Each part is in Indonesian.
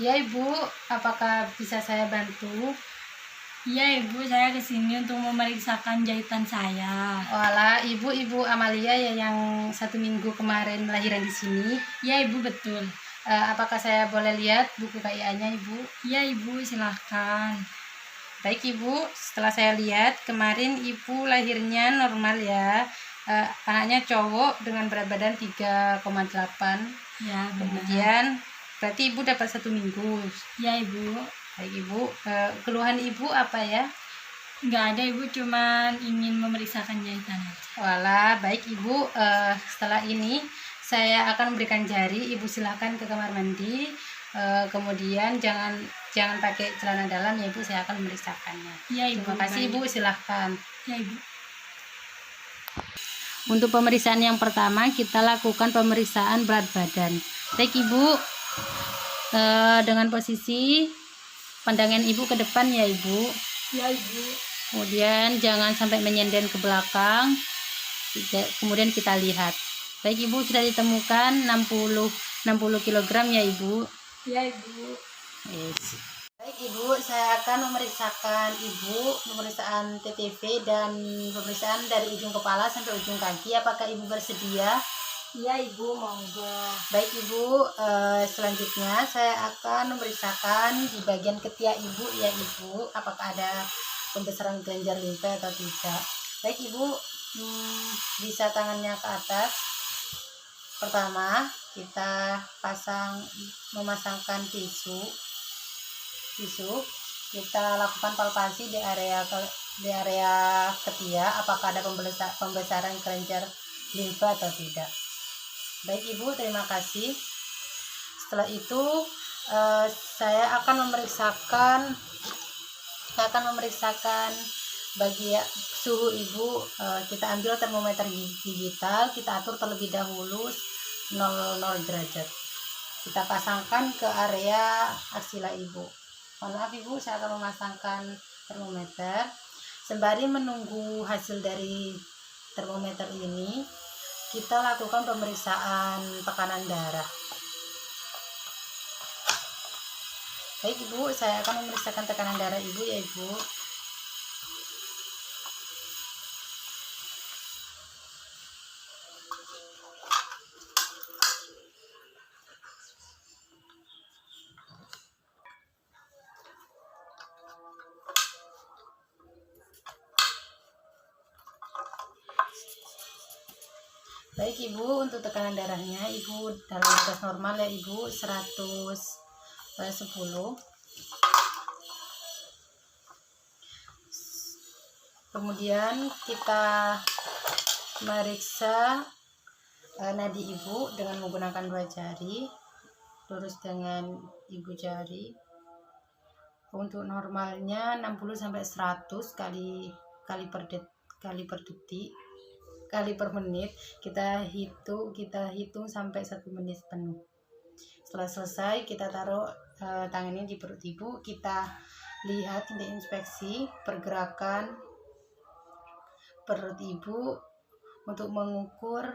Ya Ibu, apakah bisa saya bantu? Iya Ibu, saya kesini untuk memeriksakan jahitan saya. Walah, Ibu Amalia ya yang 1 minggu kemarin lahiran di sini. Iya Ibu, betul. Apakah saya boleh lihat buku KIA-nya Ibu? Iya Ibu, silahkan. Baik Ibu, setelah saya lihat kemarin Ibu lahirnya normal ya. Anaknya cowok dengan berat badan 3,8. Ya, benar. Kemudian berarti Ibu dapat 1 minggu. Iya Ibu. Baik Ibu, keluhan Ibu apa ya? Nggak ada Ibu, cuman ingin memeriksakan jahitan aja. Walah, baik Ibu, setelah ini saya akan memberikan jari. Ibu silakan ke kamar mandi. Kemudian jangan pakai celana dalam ya Ibu, saya akan memeriksakannya. Iya Ibu. Terima kasih Ibu, silahkan. Iya Ibu. Untuk pemeriksaan yang pertama kita lakukan pemeriksaan berat badan. Baik Ibu, dengan posisi pandangan Ibu ke depan ya Ibu. Iya Ibu. Kemudian jangan sampai menyender ke belakang. Kemudian kita lihat. Baik Ibu, sudah ditemukan 60 kg ya Ibu. Iya Ibu. Yes. Baik Ibu, saya akan memeriksakan Ibu pemeriksaan TTV dan pemeriksaan dari ujung kepala sampai ujung kaki. Apakah Ibu bersedia? Iya Ibu, monggo. Baik Ibu, selanjutnya saya akan memeriksakan di bagian ketiak Ibu ya Ibu, apakah ada pembesaran kelenjar limpa atau tidak. Baik Ibu, bisa tangannya ke atas. Pertama kita memasangkan tisu, kita lakukan palpasi di area ketiak, apakah ada pembesaran kelenjar limfa atau tidak. Baik Ibu, terima kasih. Setelah itu saya akan memeriksakan bagian suhu Ibu. Kita ambil termometer digital, kita atur terlebih dahulu 00 derajat. Kita pasangkan ke area aksila Ibu. Mohon maaf Ibu, saya akan memasangkan termometer. Sembari menunggu hasil dari termometer ini, kita lakukan pemeriksaan tekanan darah. Baik Ibu, saya akan memeriksakan tekanan darah Ibu ya Ibu. Baik Ibu, untuk tekanan darahnya Ibu dalam batas normal ya Ibu, 110. Kemudian kita meriksa nadi Ibu dengan menggunakan 2 jari, lurus dengan ibu jari. Untuk normalnya 60-100 kali per menit. Kita hitung sampai 1 menit penuh. Setelah selesai kita taruh tangannya di perut Ibu, kita lihat, kita inspeksi pergerakan perut Ibu untuk mengukur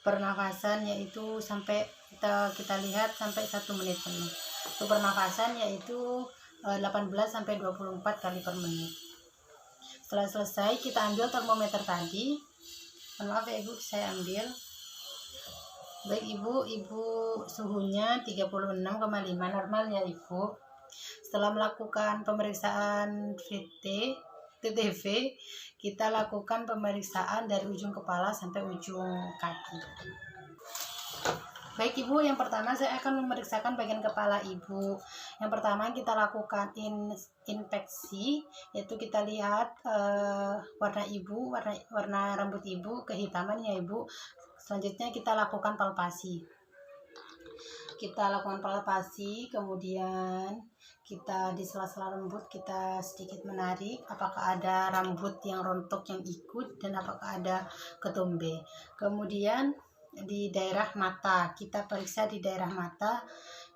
pernafasan, yaitu sampai kita lihat sampai 1 menit penuh. Untuk pernafasan yaitu 18-24 kali per menit. Setelah selesai kita ambil termometer tadi. Maaf ya Ibu, saya ambil. Baik Ibu suhunya 36,5 normal ya Ibu. Setelah melakukan pemeriksaan TTV, kita lakukan pemeriksaan dari ujung kepala sampai ujung kaki. Baik Ibu, yang pertama saya akan memeriksakan bagian kepala Ibu. Yang pertama kita lakukan inspeksi, yaitu kita lihat warna rambut Ibu kehitaman ya Ibu. Selanjutnya kita lakukan palpasi. Kemudian kita di sela-sela rambut kita sedikit menarik, apakah ada rambut yang rontok yang ikut dan apakah ada ketombe. Kemudian di daerah mata, kita periksa di daerah mata,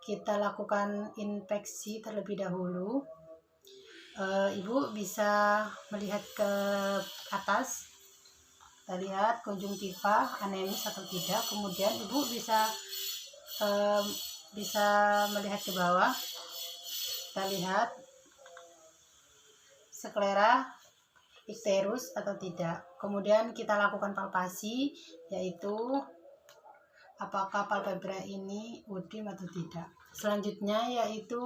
kita lakukan inspeksi terlebih dahulu. Ibu bisa melihat ke atas, kita lihat konjungtiva anemis atau tidak. Kemudian Ibu bisa bisa melihat ke bawah. Kita lihat sklera ikterus atau tidak. Kemudian kita lakukan palpasi, yaitu apakah palpebra ini udim atau tidak. Selanjutnya yaitu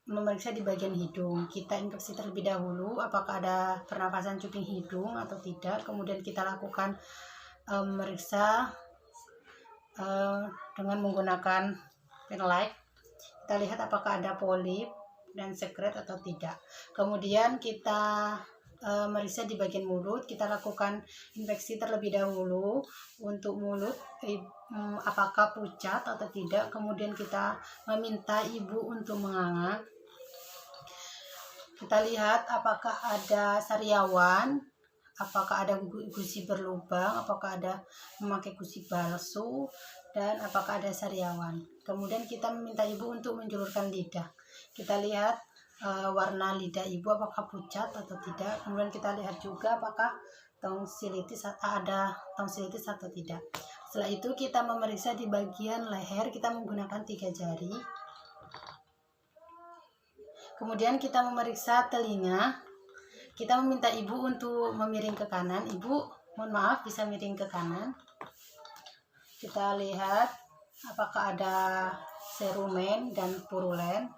memeriksa di bagian hidung. Kita infeksi terlebih dahulu apakah ada pernafasan cuping hidung atau tidak. Kemudian kita lakukan memeriksa dengan menggunakan penlight. Kita lihat apakah ada polip dan sekret atau tidak. Kemudian kita meriksa di bagian mulut. Kita lakukan infeksi terlebih dahulu untuk mulut, apakah pucat atau tidak. Kemudian kita meminta ibu untuk menganga. Kita lihat apakah ada sariawan, apakah ada gusi berlubang, apakah ada memakai gusi palsu, dan apakah ada sariawan. Kemudian kita meminta ibu untuk menjulurkan lidah. Kita lihat warna lidah ibu apakah pucat atau tidak. Kemudian kita lihat juga apakah tonsilitis ada tonsilitis atau tidak. Setelah itu kita memeriksa di bagian leher. Kita menggunakan 3 jari. Kemudian kita memeriksa telinga. Kita meminta ibu untuk memiring ke kanan. Ibu, mohon maaf, bisa miring ke kanan. Kita lihat apakah ada serumen dan purulen.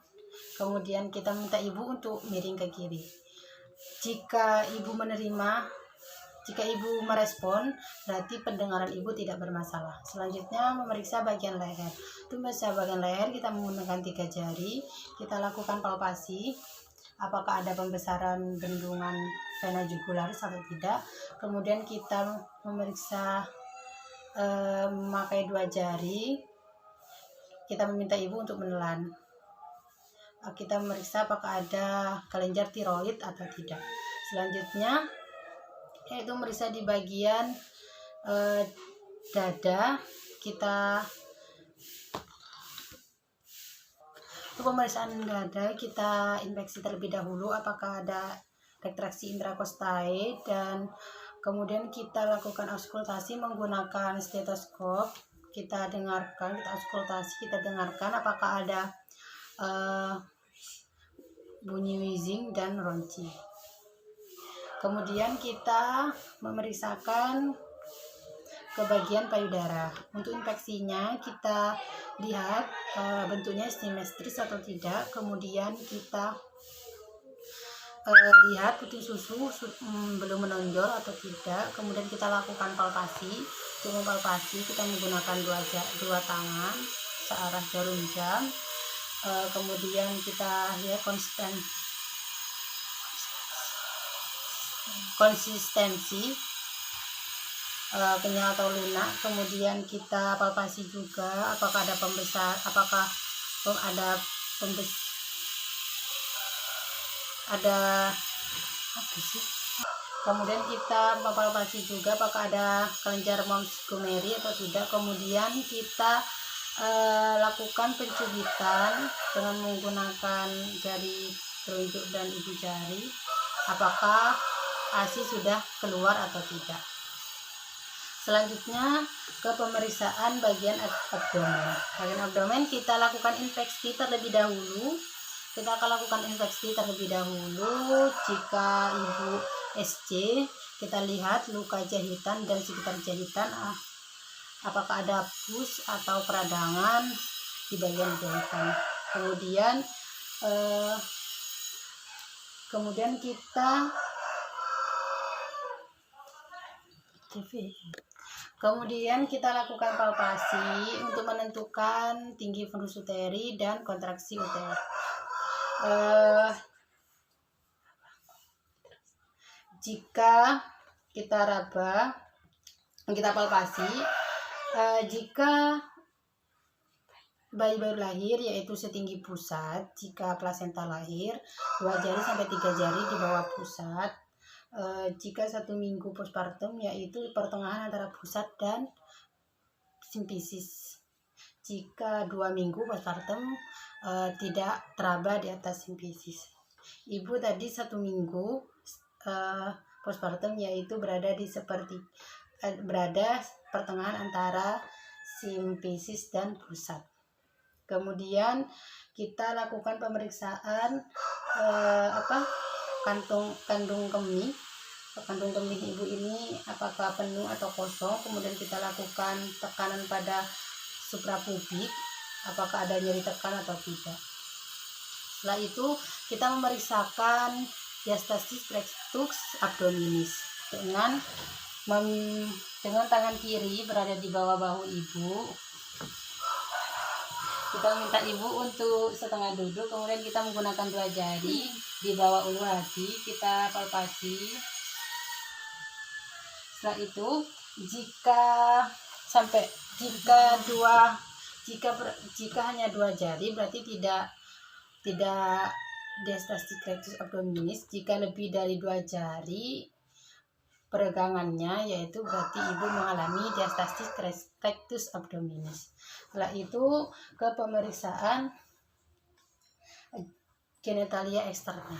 Kemudian kita minta ibu untuk miring ke kiri. Jika ibu merespon, berarti pendengaran ibu tidak bermasalah. Selanjutnya memeriksa bagian leher. Untuk memeriksa bagian leher kita menggunakan 3 jari. Kita lakukan palpasi. Apakah ada pembesaran bendungan vena jugularis atau tidak. Kemudian kita memeriksa memakai 2 jari. Kita meminta ibu untuk menelan. Kita memeriksa apakah ada kelenjar tiroid atau tidak. Selanjutnya yaitu memeriksa di bagian dada. Untuk pemeriksaan dada kita infeksi terlebih dahulu apakah ada retraksi intrakostae, dan kemudian kita lakukan auskultasi menggunakan stetoskop. Kita dengarkan apakah ada bunyi wheezing dan ronci. Kemudian kita memeriksakan ke bagian payudara. Untuk infeksinya kita lihat bentuknya simetris atau tidak. Kemudian kita lihat puting susu belum menonjol atau tidak. Kemudian kita lakukan palpasi. Untuk mempalpasi kita menggunakan dua tangan searah jarum jam. Kemudian kita lihat konsistensi kenyal atau lunak. Kemudian kita palpasi juga apakah ada Kemudian kita palpasi juga apakah ada kelenjar Montgomery atau tidak. Kemudian kita lakukan pencubitan dengan menggunakan jari telunjuk dan ibu jari, apakah ASI sudah keluar atau tidak. Selanjutnya ke pemeriksaan bagian abdomen. Bagian abdomen kita lakukan infeksi terlebih dahulu. Kita akan lakukan infeksi terlebih dahulu. Jika ibu SC, kita lihat luka jahitan dan sekitar jahitan, apakah ada pus atau peradangan di bagian jahitan. Kemudian kita lakukan palpasi untuk menentukan tinggi fundus uteri dan kontraksi uter. Jika kita raba, kita palpasi, jika bayi baru lahir yaitu setinggi pusat, jika plasenta lahir 2 jari sampai 3 jari di bawah pusat. Jika 1 minggu postpartum yaitu pertengahan antara pusat dan simfisis. Jika 2 minggu postpartum tidak teraba di atas simfisis. Ibu tadi 1 minggu postpartum yaitu berada pertengahan antara simfisis dan pusat. Kemudian kita lakukan pemeriksaan kandung kemih. Kandung kemih ibu ini apakah penuh atau kosong. Kemudian kita lakukan tekanan pada suprapubik, apakah ada nyeri tekan atau tidak. Setelah itu kita memeriksakan diastasis rectus abdominis dengan tangan kiri berada di bawah bahu ibu. Kita minta ibu untuk setengah duduk, kemudian kita menggunakan 2 jari di bawah ulu hati, kita palpasi. Setelah itu jika hanya 2 jari berarti tidak diastasis rectus abdominis. Jika lebih dari 2 jari peregangannya, yaitu berarti ibu mengalami diastasis rectus abdominis. Setelah itu ke pemeriksaan genitalia eksternal.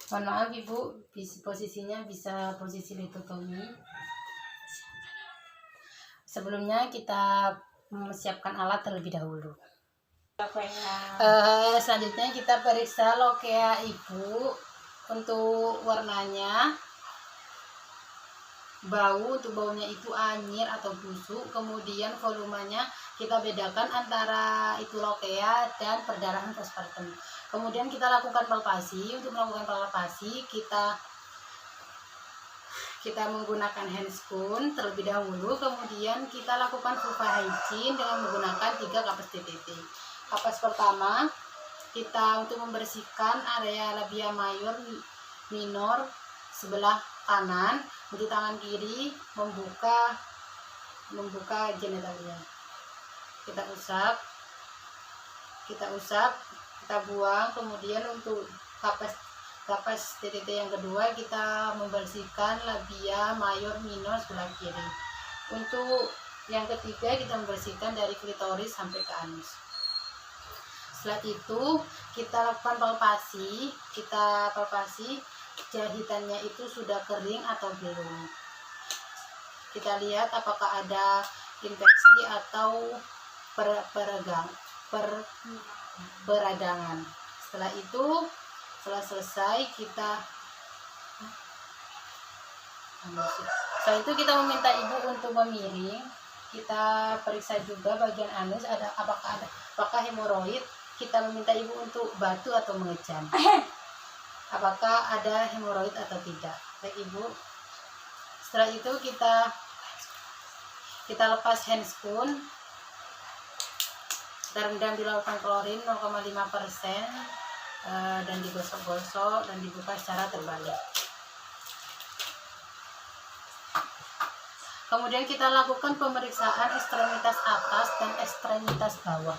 Mohon maaf ibu, posisinya bisa posisi litotomi. Sebelumnya kita mempersiapkan alat terlebih dahulu. Selanjutnya kita periksa lokea ibu. Untuk warnanya untuk baunya itu anyir atau busuk. Kemudian volumenya kita bedakan antara itu lokea dan perdarahan postpartum. Kemudian kita lakukan palpasi. Untuk melakukan palpasi kita menggunakan handscoon terlebih dahulu. Kemudian kita lakukan vulva hygiene dengan menggunakan 3 kapas TTT. Kapas pertama kita untuk membersihkan area labia major minor sebelah kanan. Untuk tangan kiri membuka genitalia. Kita usap, kita buang. Kemudian untuk kapas TTT yang kedua kita membersihkan labia major minor sebelah kiri. Untuk yang ketiga kita membersihkan dari klitoris sampai ke anus. Setelah itu kita lakukan palpasi. Jahitannya itu sudah kering atau belum. Kita lihat apakah ada infeksi atau beradangan. Setelah selesai kita meminta ibu untuk memiring. Kita periksa juga bagian anus apakah hemoroid. Kita meminta ibu untuk batu atau mengejam. Apakah ada hemoroid atau tidak. Baik ibu. Setelah itu kita lepas handscoon. Kita rendam di lautan klorin 0,5% dan digosok-gosok dan dibuka secara terbalik. Kemudian kita lakukan pemeriksaan ekstremitas atas dan ekstremitas bawah.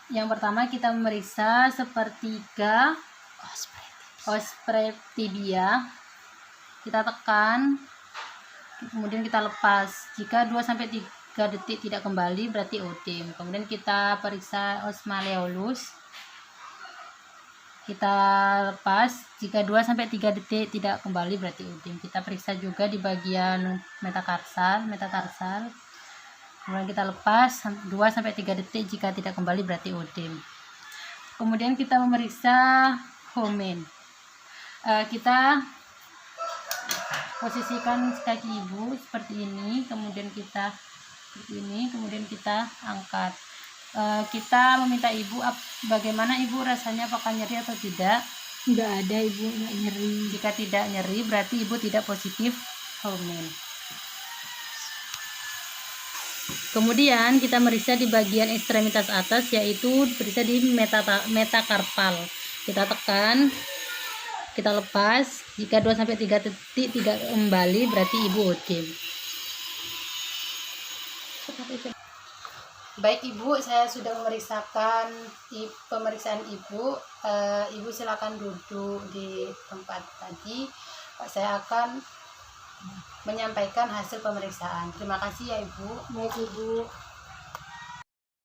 Yang pertama kita memeriksa sepertiga os tibia. Kita tekan, kemudian kita lepas. Jika 2-3 detik tidak kembali berarti otim. Kemudian kita periksa os malleolus. Kita lepas. Jika 2-3 detik tidak kembali berarti otim. Kita periksa juga di bagian metatarsal. Kemudian kita lepas 2-3 detik, jika tidak kembali berarti otim. Kemudian kita memeriksa homen. Kita posisikan kaki ibu seperti ini, kemudian kita angkat. Kita meminta ibu bagaimana ibu rasanya, apakah nyeri atau tidak. Enggak ada ibu, enggak nyeri. Jika tidak nyeri berarti ibu tidak positif homen. Kemudian kita meriksa di bagian ekstremitas atas, yaitu periksa di metakarpal. Kita tekan, kita lepas. Jika 2-3 detik tidak kembali berarti ibu otim. Baik ibu, saya sudah memeriksakan pemeriksaan ibu. Ibu silakan duduk di tempat tadi. Saya akan menyampaikan hasil pemeriksaan. Terima kasih ya ibu. Baik ibu.